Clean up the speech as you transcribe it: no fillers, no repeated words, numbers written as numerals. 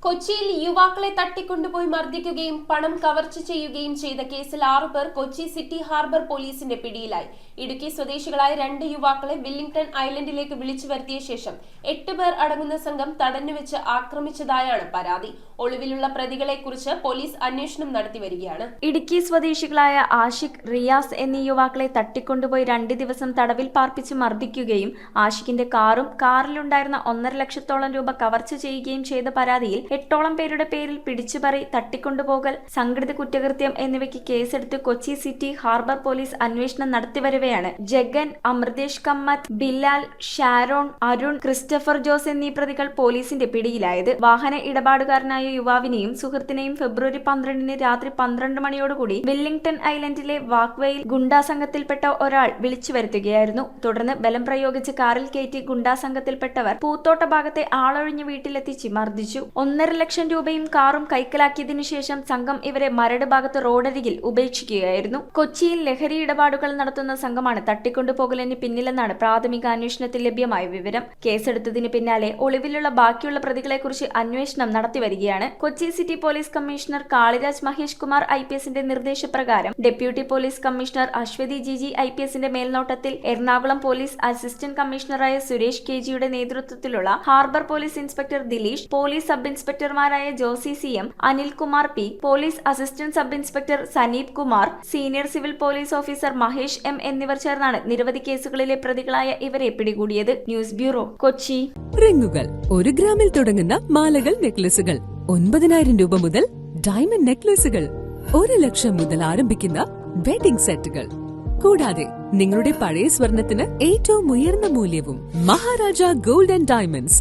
കൊച്ചിയിൽ യുവാക്കളെ തട്ടിക്കൊണ്ടുപോയി മർദ്ദിക്കുകയും പണം കവർച്ച ചെയ്യുകയും ചെയ്ത കേസിൽ 6 പേർ കൊച്ചി സിറ്റി ഹാർബർ പോലീസിന്റെ പിടിയിലായി. ഇടുക്കി സ്വദേശികളായ 2 യുവാക്കളെ വില്ലിംഗ്ടൺ ഐലൻഡിലേക്ക് വിളിച്ചു വരുത്തിയ ശേഷം 8 പേർ അടങ്ങുന്ന സംഘം തടഞ്ഞുവെച്ച് ആക്രമിച്ചതായാണ് പരാതി. ഒളിവിലുള്ള പ്രതികളെക്കുറിച്ച് പോലീസ് അന്വേഷണം നടത്തിവരികയാണ്. ഇടുക്കി സ്വദേശികളായ ആഷിഖ്, റിയാസ് എന്നീ യുവാക്കളെ തട്ടിക്കൊണ്ടുപോയി 2 ദിവസം തടവിൽ പാർപ്പിച്ച് മർദ്ദിക്കുകയും ആഷിഖിന്റെ കാറിലുണ്ടായിരുന്ന 1.5 ലക്ഷത്തോളം രൂപ കവർച്ച ചെയ്യുകയും ചെയ്ത പരാതിയിൽ 8ഓളം പേരുടെ പേരിൽ പിടിച്ചുപറി, തട്ടിക്കൊണ്ടുപോകൽ, സംഘടിത കുറ്റകൃത്യം എന്നിവയ്ക്ക് കേസെടുത്ത് കൊച്ചി സിറ്റി ഹാർബർ പോലീസ് അന്വേഷണം നടത്തിവരവെയാണ് ജഗൻ, അമൃതേഷ് കമ്മത്ത്, ബിലാൽ, ഷാരോൺ, അരുൺ, ക്രിസ്റ്റഫർ ജോസ് എന്നീ പ്രതികൾ പോലീസിന്റെ പിടിയിലായത്. വാഹന ഇടപാടുകാരനായ യുവാവിനെയും സുഹൃത്തിനെയും ഫെബ്രുവരി 12 രാത്രി 12 മണിയോടുകൂടി വില്ലിംഗ്ടൺ ഐലൻഡിലെ വാക്വേയിൽ ഗുണ്ടാ സംഘത്തിൽപ്പെട്ട ഒരാൾ വിളിച്ചു വരുത്തുകയായിരുന്നു. തുടർന്ന് ബലം പ്രയോഗിച്ച് കാറിൽ കയറ്റി ഗുണ്ടാ സംഘത്തിൽപ്പെട്ടവർ പൂത്തോട്ട ഭാഗത്തെ ആളൊഴിഞ്ഞ വീട്ടിലെത്തിച്ച് മർദ്ദിച്ചു. 1.5 ലക്ഷം രൂപയും കാറും കൈക്കലാക്കിയതിനു ശേഷം സംഘം ഇവരെ മരട് ഭാഗത്ത് റോഡരികിൽ ഉപേക്ഷിക്കുകയായിരുന്നു. കൊച്ചിയിൽ ലഹരി ഇടപാടുകൾ നടത്തുന്ന സംഘമാണ് തട്ടിക്കൊണ്ടുപോകലിന് പിന്നിലെന്നാണ് പ്രാഥമിക അന്വേഷണത്തിൽ ലഭ്യമായ വിവരം. കേസെടുത്തതിന് പിന്നാലെ ഒളിവിലുള്ള ബാക്കിയുള്ള പ്രതികളെക്കുറിച്ച് അന്വേഷണം നടത്തിവരികയാണ്. Kochi city police commissioner Kaliraj Mahesh Kumar IPSന്റെ നിർദ്ദേശപ്രകാരം deputy police commissioner Aswathy GG IPSന്റെ മേൽനോട്ടത്തിൽ എറണാകുളം പോലീസ് അസിസ്റ്റന്റ് കമ്മീഷണറായ സുരേഷ് KGയുടെ നേതൃത്വത്തിലുള്ള harbour police inspector Dileesh, police sub ഇൻസ്പെക്ടർമാരായ Josy CM, Anilkumar P, police assistant sub inspector Saneep Kumar, senior civil police officer Mahesh M എന്നിവർ ചേർന്നാണ് നിരവധി കേസുകളിലെ പ്രതികളായ ഇവരെ പിടികൂടിയത്. News bureau, Kochi. റിങ്ങുകൾ 1 ഗ്രാമിൽ തുടങ്ങുന്ന മാലകൾ, നെക്ലസുകൾ 9,000 രൂപ മുതൽ ഡയമണ്ട് നെക്ലസുകൾ 1 ലക്ഷം മുതൽ ആരംഭിക്കുന്ന വെഡിംഗ് സെറ്റുകൾ. കൂടാതെ നിങ്ങളുടെ പഴയ സ്വർണത്തിന് ഏറ്റവും ഉയർന്ന മൂല്യവും. Maharaja gold and diamonds,